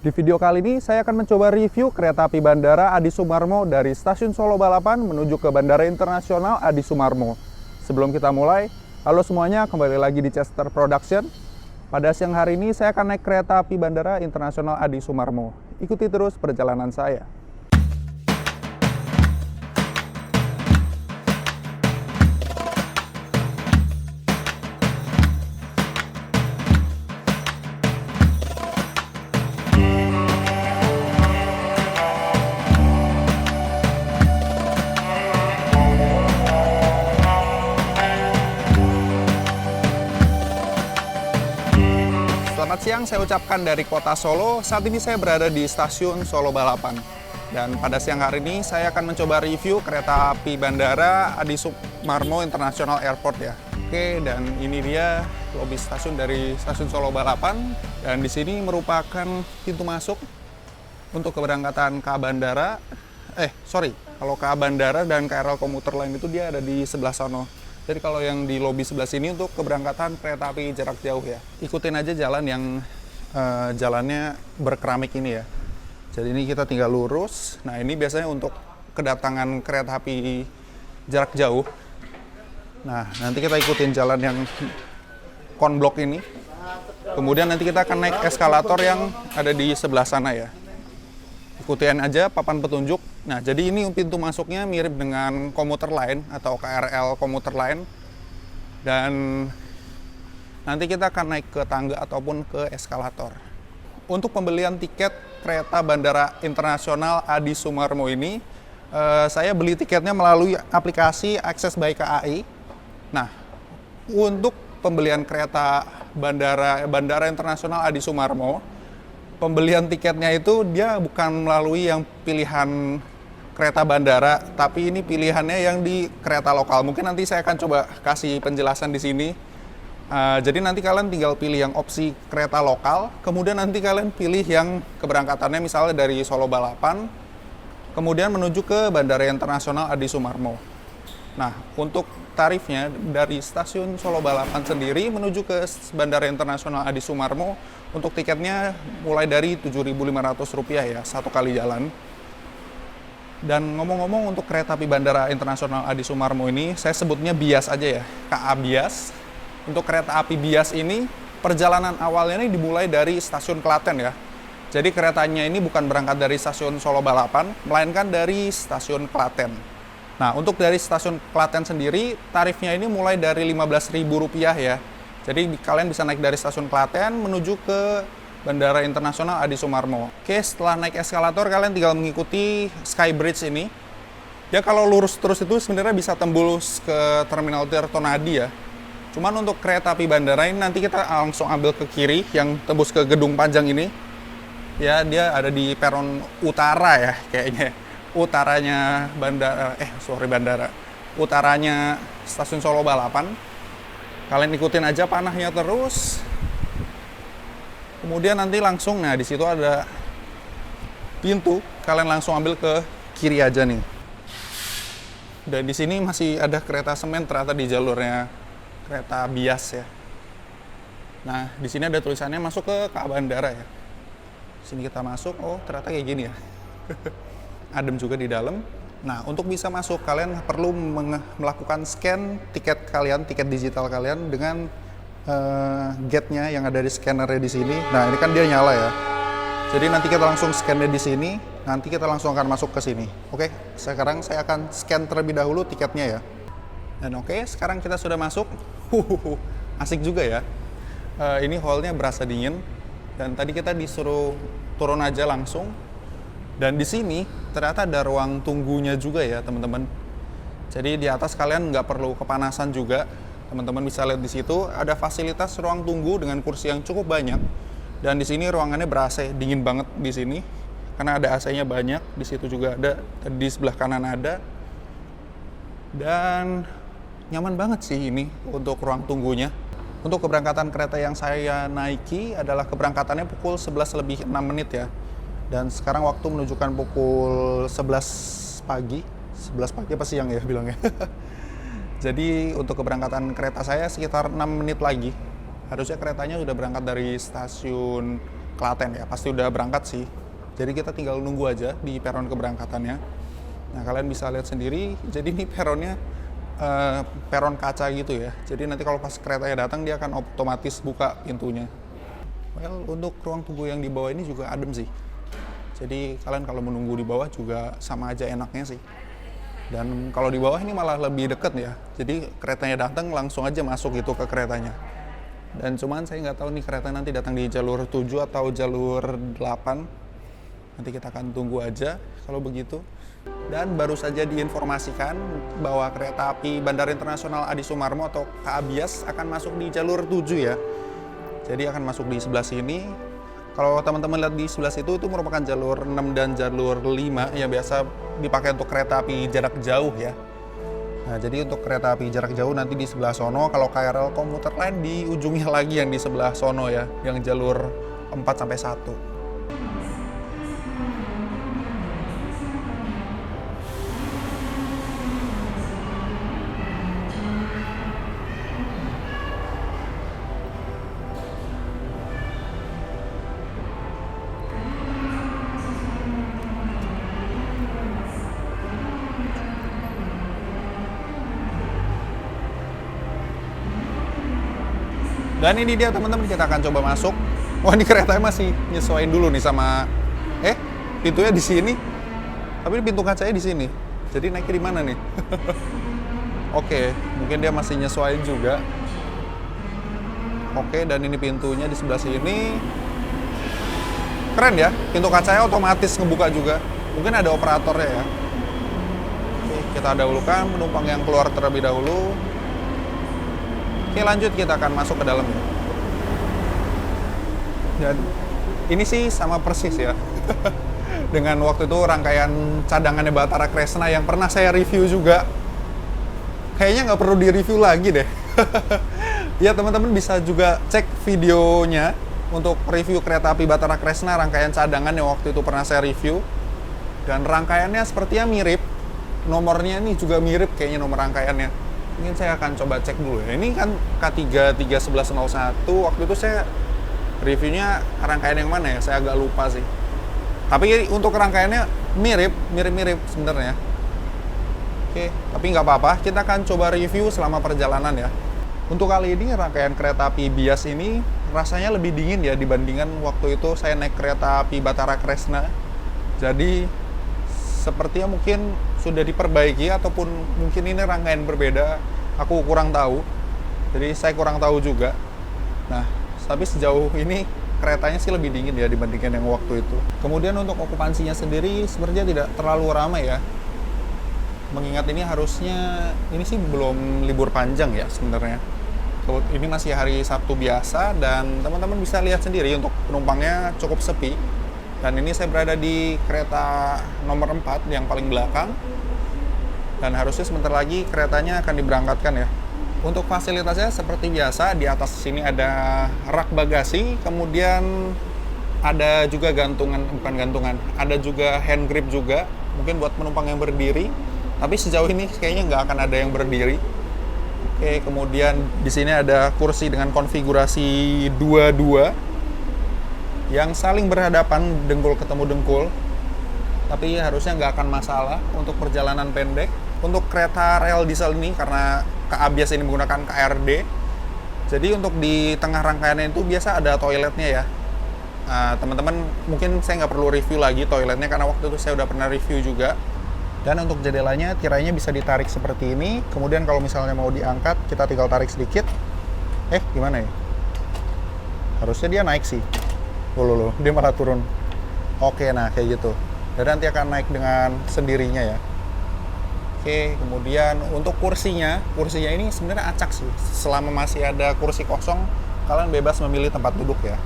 Di video kali ini saya akan mencoba review kereta api Bandara Adi Sumarmo dari Stasiun Solo Balapan menuju ke Bandara Internasional Adi Sumarmo. Sebelum kita mulai, halo semuanya, kembali lagi di Chester Production. Pada siang hari ini saya akan naik kereta api Bandara Internasional Adi Sumarmo. Ikuti terus perjalanan saya. Selamat siang, saya ucapkan dari kota Solo. Saat ini saya berada di stasiun Solo Balapan. Dan pada siang hari ini saya akan mencoba review kereta api Bandara Adi Sumarmo International Airport ya. Oke, dan ini dia lobi stasiun dari stasiun Solo Balapan. Dan di sini merupakan pintu masuk untuk keberangkatan KA Bandara. Kalau KA Bandara dan KRL komuter lain itu dia ada di sebelah sono. Jadi kalau yang di lobi sebelah sini untuk keberangkatan kereta api jarak jauh ya. Ikutin aja jalan yang jalannya berkeramik ini ya. Jadi ini kita tinggal lurus. Nah ini biasanya untuk kedatangan kereta api jarak jauh. Nah nanti kita ikutin jalan yang konblok ini. Kemudian nanti kita akan naik eskalator yang ada di sebelah sana ya. Ikutin aja papan petunjuk. Nah, jadi ini pintu masuknya mirip dengan komuter lain atau KRL komuter lain. Dan nanti kita akan naik ke tangga ataupun ke eskalator. Untuk pembelian tiket kereta Bandara Internasional Adi Sumarmo ini, saya beli tiketnya melalui aplikasi Akses by KAI. Nah, untuk pembelian kereta Bandara Internasional Adi Sumarmo, pembelian tiketnya itu dia bukan melalui yang pilihan kereta bandara, tapi ini pilihannya yang di kereta lokal. Mungkin nanti saya akan coba kasih penjelasan di sini. Jadi nanti kalian tinggal pilih yang opsi kereta lokal, kemudian nanti kalian pilih yang keberangkatannya misalnya dari Solo Balapan, kemudian menuju ke Bandara Internasional Adi Sumarmo. Nah, untuk tarifnya dari stasiun Solo Balapan sendiri menuju ke Bandara Internasional Adi Sumarmo, untuk tiketnya mulai dari Rp7.500 ya, satu kali jalan. Dan ngomong-ngomong untuk kereta api Bandara Internasional Adi Sumarmo ini, saya sebutnya Bias aja ya, KA Bias. Untuk kereta api Bias ini, perjalanan awalnya ini dimulai dari stasiun Klaten ya. Jadi keretanya ini bukan berangkat dari stasiun Solo Balapan, melainkan dari stasiun Klaten. Nah, untuk dari stasiun Klaten sendiri, tarifnya ini mulai dari Rp15.000 ya. Jadi kalian bisa naik dari stasiun Klaten menuju ke Bandara Internasional Adi Sumarmo. Oke, setelah naik eskalator kalian tinggal mengikuti Skybridge ini. Ya kalau lurus terus itu sebenarnya bisa tembus ke Terminal Tirtonadi ya. Cuman untuk kereta api bandara ini nanti kita langsung ambil ke kiri yang tembus ke Gedung Panjang ini. Ya, dia ada di peron utara ya kayaknya. Utaranya bandara. Utaranya Stasiun Solo Balapan. Kalian ikutin aja panahnya terus. Kemudian nanti langsung, nah di situ ada pintu, kalian langsung ambil ke kiri aja nih. Dan di sini masih ada kereta semen ternyata di jalurnya kereta Bias ya. Nah di sini ada tulisannya masuk ke KA Bandara ya. Sini kita masuk, oh ternyata kayak gini ya. Adem juga di dalam. Nah untuk bisa masuk kalian perlu melakukan scan tiket kalian, tiket digital kalian dengan gate-nya yang ada di scanner di sini. Nah, ini kan dia nyala ya. Jadi nanti kita langsung scan-nya di sini, nanti kita langsung akan masuk ke sini. Oke, sekarang saya akan scan terlebih dahulu tiketnya ya. Dan oke, sekarang kita sudah masuk. Asik juga ya. Ini hall-nya berasa dingin. Dan tadi kita disuruh turun aja langsung. Dan di sini ternyata ada ruang tunggunya juga ya, teman-teman. Jadi di atas kalian nggak perlu kepanasan juga. Teman-teman bisa lihat di situ ada fasilitas ruang tunggu dengan kursi yang cukup banyak. Dan di sini ruangannya ber-AC, dingin banget di sini karena ada AC-nya banyak. Di situ juga ada, di sebelah kanan ada. Dan nyaman banget sih ini untuk ruang tunggunya. Untuk keberangkatan kereta yang saya naiki adalah keberangkatannya pukul 11 lebih 6 menit ya. Dan sekarang waktu menunjukkan pukul 11 pagi. 11 pagi apa siang ya bilangnya. Jadi untuk keberangkatan kereta saya sekitar 6 menit lagi. Harusnya keretanya sudah berangkat dari stasiun Klaten ya, pasti udah berangkat sih. Jadi kita tinggal nunggu aja di peron keberangkatannya. Nah, kalian bisa lihat sendiri, jadi ini peronnya peron kaca gitu ya. Jadi nanti kalau pas keretanya datang dia akan otomatis buka pintunya. Well, untuk ruang tunggu yang di bawah ini juga adem sih. Jadi kalian kalau menunggu di bawah juga sama aja enaknya sih. Dan kalau di bawah ini malah lebih deket ya. Jadi keretanya datang langsung aja masuk gitu ke keretanya. Dan cuman saya nggak tahu nih kereta nanti datang di jalur 7 atau jalur 8. Nanti kita akan tunggu aja kalau begitu. Dan baru saja diinformasikan bahwa kereta api Bandara Internasional Adi Sumarmo atau KABIAS akan masuk di jalur 7 ya. Jadi akan masuk di sebelah sini. Kalau teman-teman lihat di sebelah situ, itu merupakan jalur 6 dan jalur 5 yang biasa dipakai untuk kereta api jarak jauh ya. Nah, jadi untuk kereta api jarak jauh nanti di sebelah sono, kalau KRL komuter lain di ujungnya lagi yang di sebelah sono ya, yang jalur 4-1. Dan ini dia teman-teman, kita akan coba masuk. Wah, ini keretanya masih nyesuaiin dulu nih sama pintunya di sini. Tapi pintu kacanya di sini. Jadi naiknya di mana nih? Oke, mungkin dia masih nyesuaiin juga. Oke, dan ini pintunya di sebelah sini. Keren ya, pintu kacanya otomatis ngebuka juga. Mungkin ada operatornya ya. Oke, kita dahulukan penumpang yang keluar terlebih dahulu. Oke, lanjut, kita akan masuk ke dalam ya. Dan ini sih sama persis ya dengan waktu itu rangkaian cadangannya Bahtara Kresna yang pernah saya review juga. Kayaknya nggak perlu di-review lagi deh. Ya, teman-teman bisa juga cek videonya untuk review kereta api Bahtara Kresna rangkaian cadangan yang waktu itu pernah saya review. Dan rangkaiannya sepertinya mirip. Nomornya ini juga mirip kayaknya nomor rangkaiannya. Mungkin saya akan coba cek dulu ya. Ini kan K3 31101. Waktu itu saya reviewnya rangkaian yang mana ya? Saya agak lupa sih. Tapi untuk rangkaiannya mirip sebenarnya. Oke, tapi nggak apa-apa. Kita akan coba review selama perjalanan ya. Untuk kali ini rangkaian kereta api Bias ini rasanya lebih dingin ya dibandingkan waktu itu saya naik kereta api Bahtara Kresna. Jadi sepertinya mungkin sudah diperbaiki ataupun mungkin ini rangkaian berbeda, aku kurang tahu. Jadi saya kurang tahu juga. Nah, tapi sejauh ini keretanya sih lebih dingin ya dibandingkan yang waktu itu. Kemudian untuk okupansinya sendiri sepertinya tidak terlalu ramai ya. Mengingat ini harusnya, ini sih belum libur panjang ya sebenarnya. Ini masih hari Sabtu biasa dan teman-teman bisa lihat sendiri untuk penumpangnya cukup sepi. Dan ini saya berada di kereta nomor 4 yang paling belakang. Dan harusnya sebentar lagi keretanya akan diberangkatkan ya. Untuk fasilitasnya seperti biasa, di atas sini ada rak bagasi, kemudian ada juga bukan gantungan, ada juga hand grip juga, mungkin buat penumpang yang berdiri. Tapi sejauh ini kayaknya nggak akan ada yang berdiri. Oke, kemudian di sini ada kursi dengan konfigurasi 2-2 yang saling berhadapan, dengkul ketemu dengkul. Tapi harusnya nggak akan masalah untuk perjalanan pendek. Untuk kereta rel diesel ini, karena KABIAS ini menggunakan KRD, jadi untuk di tengah rangkaiannya itu biasa ada toiletnya ya. Teman-teman mungkin saya nggak perlu review lagi toiletnya karena waktu itu saya udah pernah review juga. Dan untuk jendelanya tirainya bisa ditarik seperti ini. Kemudian kalau misalnya mau diangkat, kita tinggal tarik sedikit. Gimana ya? Harusnya dia naik sih. Loh, dia malah turun. Oke, nah kayak gitu. Dan nanti akan naik dengan sendirinya ya. Oke, kemudian untuk kursinya ini sebenarnya acak sih. Selama masih ada kursi kosong, kalian bebas memilih tempat duduk ya.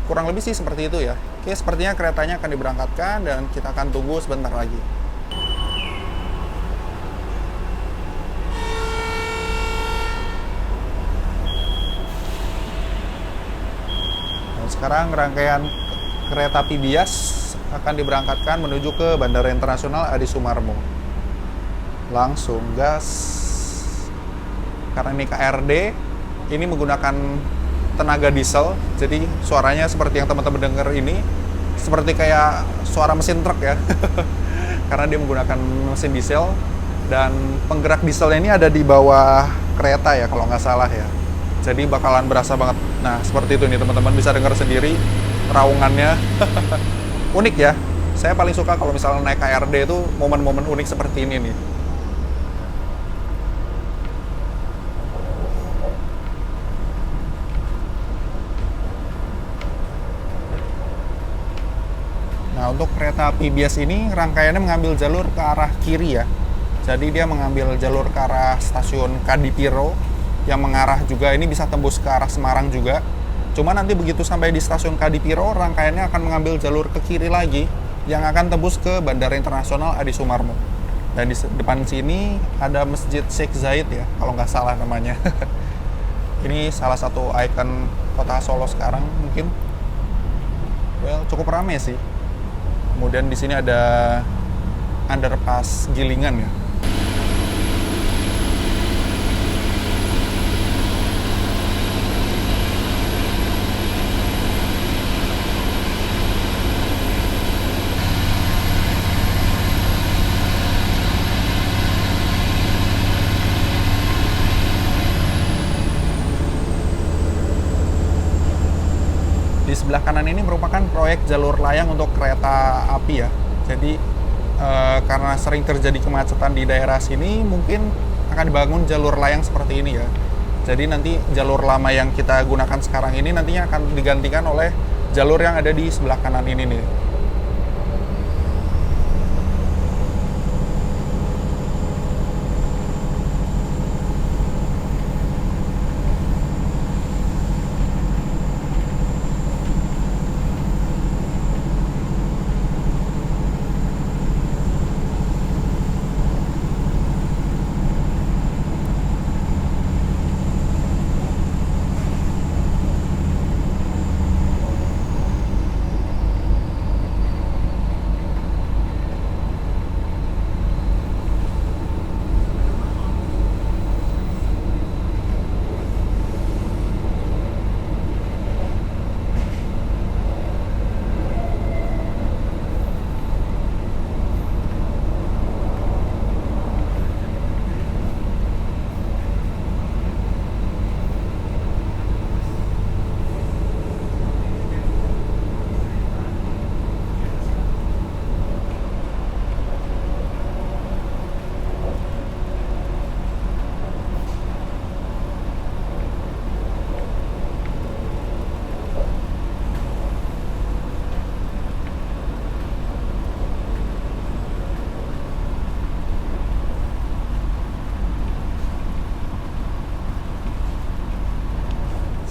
Kurang lebih sih seperti itu ya. Oke, sepertinya keretanya akan diberangkatkan dan kita akan tunggu sebentar lagi. Dan sekarang rangkaian kereta api Bias akan diberangkatkan menuju ke Bandara Internasional Adi Sumarmo. Langsung gas. Karena ini KRD, ini menggunakan tenaga diesel, jadi suaranya seperti yang teman-teman dengar ini, seperti kayak suara mesin truk ya. Karena dia menggunakan mesin diesel, dan penggerak dieselnya ini ada di bawah kereta ya kalau nggak salah ya. Jadi bakalan berasa banget. Nah seperti itu nih teman-teman, bisa dengar sendiri raungannya. Unik ya. Saya paling suka kalau misalnya naik KRD itu momen-momen unik seperti ini nih. Nah, untuk kereta api bias ini rangkaiannya mengambil jalur ke arah kiri ya. Jadi dia mengambil jalur ke arah stasiun Kadipiro yang mengarah juga, ini bisa tembus ke arah Semarang juga. Cuma nanti begitu sampai di stasiun Kadipiro, rangkaiannya akan mengambil jalur ke kiri lagi yang akan tembus ke Bandara Internasional Adi Sumarmo. Dan di depan sini ada Masjid Sheikh Zayed ya, kalau nggak salah namanya. Ini salah satu ikon kota Solo sekarang mungkin. Well, cukup ramai sih. Kemudian di sini ada underpass Gilingan ya. Di sebelah kanan ini merupakan proyek jalur layang untuk kereta api ya. Jadi karena sering terjadi kemacetan di daerah sini, mungkin akan dibangun jalur layang seperti ini ya. Jadi nanti jalur lama yang kita gunakan sekarang ini nantinya akan digantikan oleh jalur yang ada di sebelah kanan ini nih.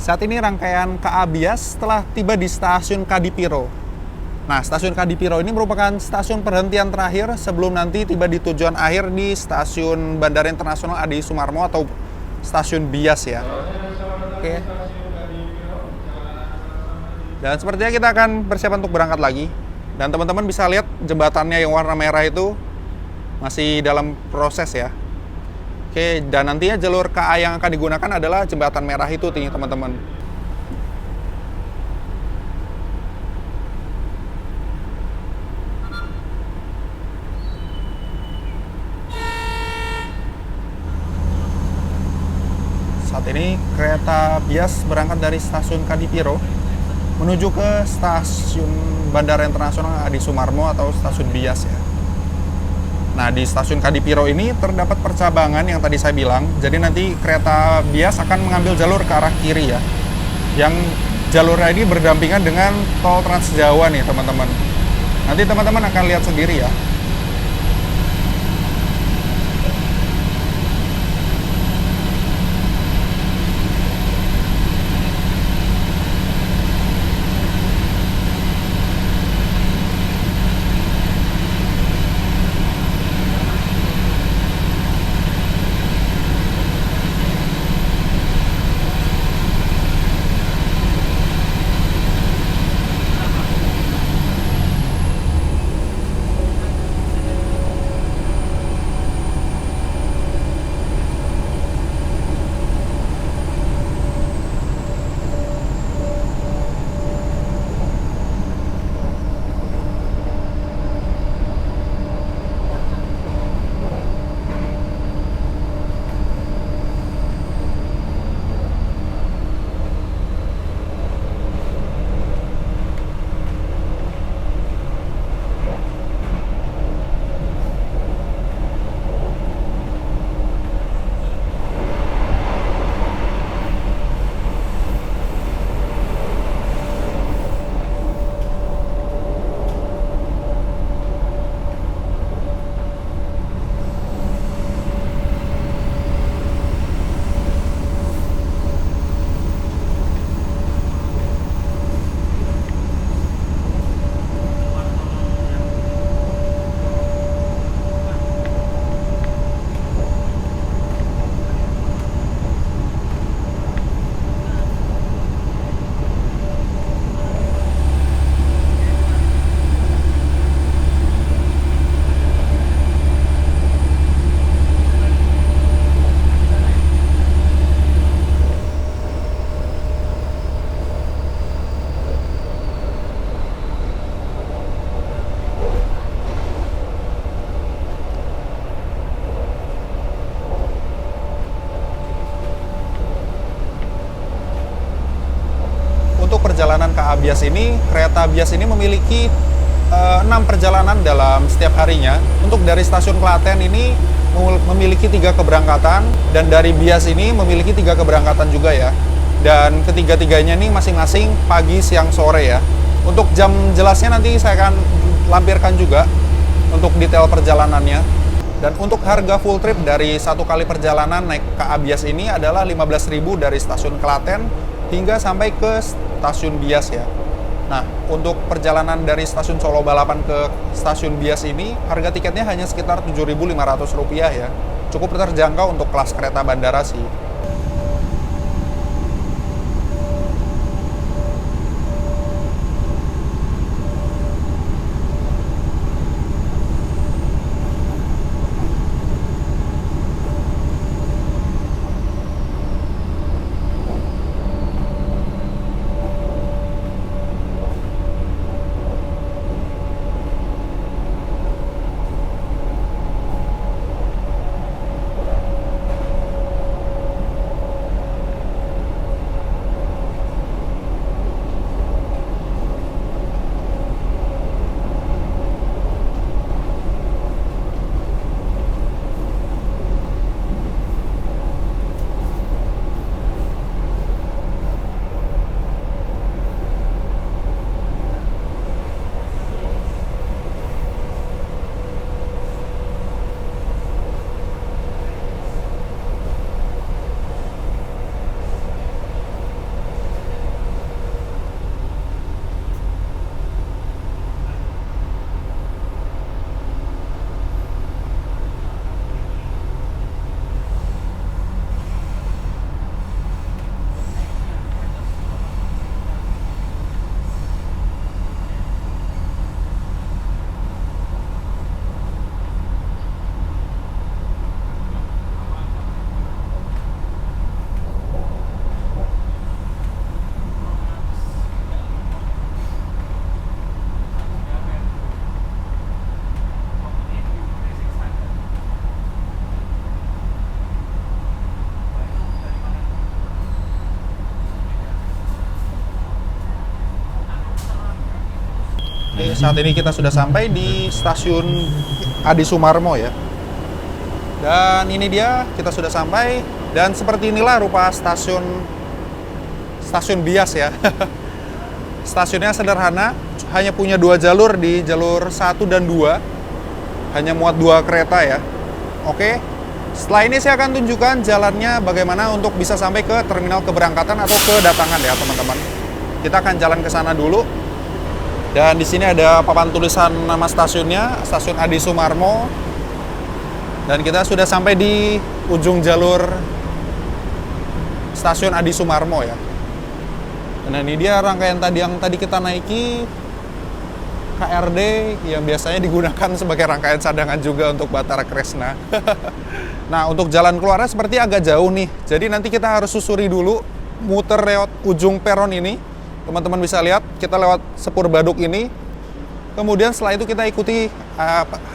Saat ini rangkaian KA Bias telah tiba di stasiun Kadipiro. Nah, stasiun Kadipiro ini merupakan stasiun perhentian terakhir sebelum nanti tiba di tujuan akhir di stasiun Bandara Internasional Adi Sumarmo atau stasiun Bias ya. Oke. Dan sepertinya kita akan bersiap untuk berangkat lagi. Dan teman-teman bisa lihat jembatannya yang warna merah itu masih dalam proses ya. Oke, dan nantinya jalur KA yang akan digunakan adalah jembatan merah itu nih teman-teman. Saat ini kereta Bias berangkat dari stasiun Kadipiro menuju ke stasiun Bandara Internasional Adi Sumarmo atau stasiun Bias ya. Nah, di stasiun Kadipiro ini terdapat percabangan yang tadi saya bilang. Jadi nanti kereta Bias akan mengambil jalur ke arah kiri ya. Yang jalurnya ini berdampingan dengan tol Trans Jawa nih teman-teman. Nanti teman-teman akan lihat sendiri ya. perjalanan KA Bias ini, kereta Bias ini memiliki 6 perjalanan dalam setiap harinya. Untuk dari stasiun Klaten ini memiliki 3 keberangkatan, dan dari Bias ini memiliki 3 keberangkatan juga ya. Dan ketiga-tiganya ini masing-masing pagi, siang, sore ya. Untuk jam jelasnya nanti saya akan lampirkan juga untuk detail perjalanannya. Dan untuk harga full trip dari satu kali perjalanan naik KA Bias ini adalah 15.000 dari stasiun Klaten hingga sampai ke stasiun Bias ya. Nah, untuk perjalanan dari stasiun Solo Balapan ke stasiun Bias ini, harga tiketnya hanya sekitar Rp7.500 ya. Cukup terjangkau untuk kelas kereta bandara sih. Oke, saat ini kita sudah sampai di stasiun Adi Sumarmo ya. Dan ini dia, kita sudah sampai. Dan seperti inilah rupa stasiun Bias ya. Stasiunnya sederhana, hanya punya 2 jalur, di jalur 1 dan 2. Hanya muat 2 kereta ya. Oke, setelah ini saya akan tunjukkan jalannya bagaimana untuk bisa sampai ke terminal keberangkatan atau kedatangan ya teman-teman. Kita akan jalan ke sana dulu. Dan di sini ada papan tulisan nama stasiunnya, Stasiun Adi Sumarmo. Dan kita sudah sampai di ujung jalur Stasiun Adi Sumarmo ya. Nah, ini dia rangkaian yang tadi kita naiki, KRD yang biasanya digunakan sebagai rangkaian cadangan juga untuk Batara Kresna. Nah, untuk jalan keluarnya seperti agak jauh nih. Jadi nanti kita harus susuri dulu, muter lewat ujung peron ini. Teman-teman bisa lihat, kita lewat Sepur Baduk ini. Kemudian setelah itu kita ikuti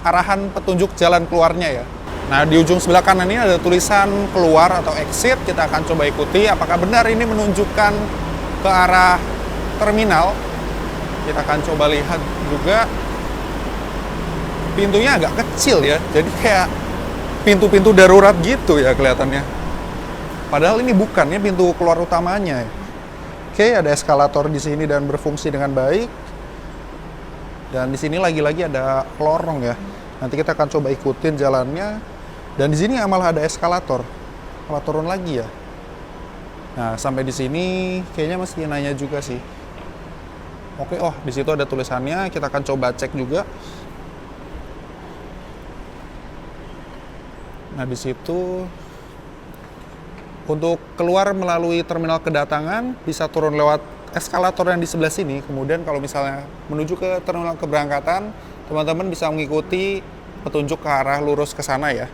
arahan petunjuk jalan keluarnya ya. Nah, di ujung sebelah kanan ini ada tulisan keluar atau exit. Kita akan coba ikuti apakah benar ini menunjukkan ke arah terminal. Kita akan coba lihat juga. Pintunya agak kecil ya, jadi kayak pintu-pintu darurat gitu ya kelihatannya. Padahal ini bukan ya pintu keluar utamanya ya. Oke, ada eskalator di sini dan berfungsi dengan baik. Dan di sini lagi-lagi ada lorong ya. Nanti kita akan coba ikutin jalannya. Dan di sini malah ada eskalator. Malah turun lagi ya. Nah, sampai di sini kayaknya mesti nanya juga sih. Oke, oh di situ ada tulisannya. Kita akan coba cek juga. Nah, di situ untuk keluar melalui terminal kedatangan bisa turun lewat eskalator yang di sebelah sini. Kemudian kalau misalnya menuju ke terminal keberangkatan, teman-teman bisa mengikuti petunjuk ke arah lurus ke sana ya.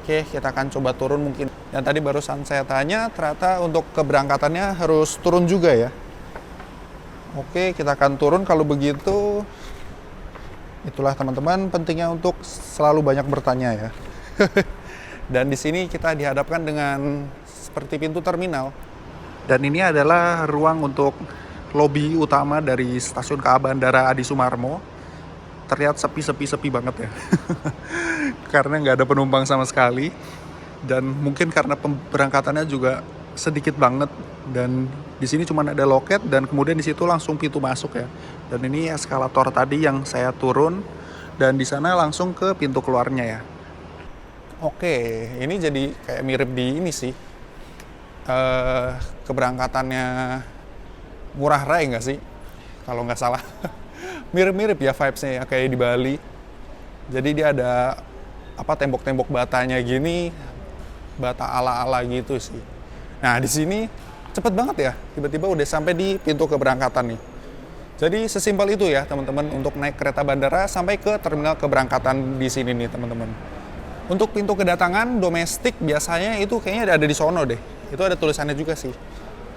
Oke, kita akan coba turun mungkin. Dan tadi barusan saya tanya, ternyata untuk keberangkatannya harus turun juga ya. Oke, kita akan turun kalau begitu. Itulah teman-teman, pentingnya untuk selalu banyak bertanya ya. Dan di sini kita dihadapkan dengan seperti pintu terminal. Dan ini adalah ruang untuk lobi utama dari stasiun KA Bandara Adi Sumarmo. Terlihat sepi banget ya. Karena nggak ada penumpang sama sekali. Dan mungkin karena pemberangkatannya juga sedikit banget. Dan di sini cuma ada loket dan kemudian di situ langsung pintu masuk ya. Dan ini eskalator tadi yang saya turun dan di sana langsung ke pintu keluarnya ya. Oke, ini jadi kayak mirip di ini sih. Keberangkatannya Ngurah Rai nggak sih? Kalau nggak salah. Mirip-mirip ya vibes-nya ya, kayak di Bali. Jadi dia ada tembok-tembok batanya gini, bata ala-ala gitu sih. Nah di sini cepet banget ya, tiba-tiba udah sampai di pintu keberangkatan nih. Jadi sesimpel itu ya teman-teman untuk naik kereta bandara sampai ke terminal keberangkatan di sini nih teman-teman. Untuk pintu kedatangan domestik biasanya itu kayaknya ada di sono deh. Itu ada tulisannya juga sih.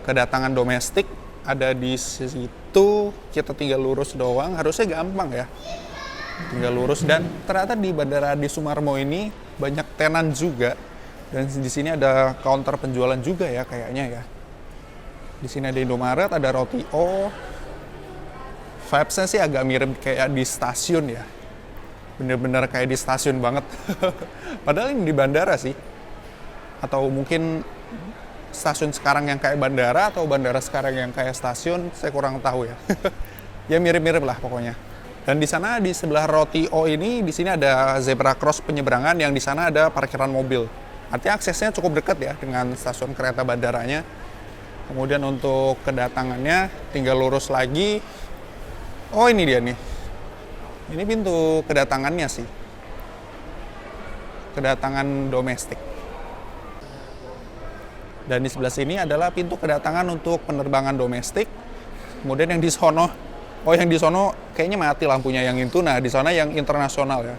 Kedatangan domestik ada di situ, kita tinggal lurus doang, harusnya gampang ya. Tinggal lurus dan ternyata di Bandara Adi Sumarmo ini banyak tenan juga. Dan di sini ada counter penjualan juga ya kayaknya ya. Di sini ada Indomaret, ada Roti O. Vibes-nya sih agak mirip kayak di stasiun ya. Bener-bener kayak di stasiun banget. Padahal ini di bandara sih. Atau mungkin stasiun sekarang yang kayak bandara atau bandara sekarang yang kayak stasiun, saya kurang tahu ya. Ya mirip-mirip lah pokoknya. Dan di sana di sebelah Roti O ini di sini ada zebra cross penyeberangan yang di sana ada parkiran mobil. Artinya aksesnya cukup dekat ya dengan stasiun kereta bandaranya. Kemudian untuk kedatangannya tinggal lurus lagi. Oh ini dia nih. Ini pintu kedatangannya sih. Kedatangan domestik. Dan di sebelah sini adalah pintu kedatangan untuk penerbangan domestik. Kemudian yang di sono, yang di sono kayaknya mati lampunya yang itu. Nah, di sana yang internasional ya.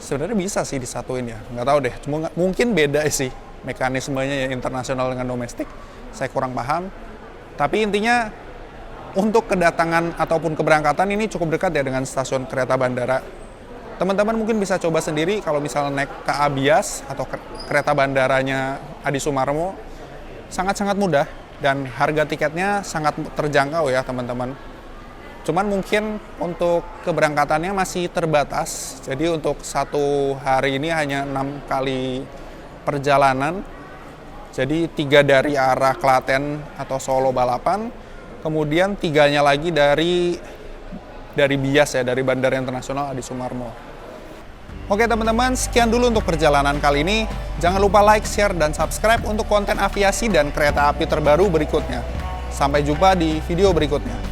Sebenarnya bisa sih disatuin ya, nggak tahu deh. Cuma mungkin beda sih mekanismenya yang internasional dengan domestik. Saya kurang paham. Tapi intinya untuk kedatangan ataupun keberangkatan ini cukup dekat ya dengan stasiun kereta bandara. Teman-teman mungkin bisa coba sendiri kalau misalnya naik KA Bias atau kereta bandaranya Adi Sumarmo. Sangat-sangat mudah dan harga tiketnya sangat terjangkau ya teman-teman. Cuman mungkin untuk keberangkatannya masih terbatas. Jadi untuk satu hari ini hanya 6 kali perjalanan. Jadi 3 dari arah Klaten atau Solo Balapan. Kemudian 3-nya lagi dari Bias ya, dari Bandara Internasional Adi Sumarmo. Oke teman-teman, sekian dulu untuk perjalanan kali ini. Jangan lupa like, share, dan subscribe untuk konten aviasi dan kereta api terbaru berikutnya. Sampai jumpa di video berikutnya.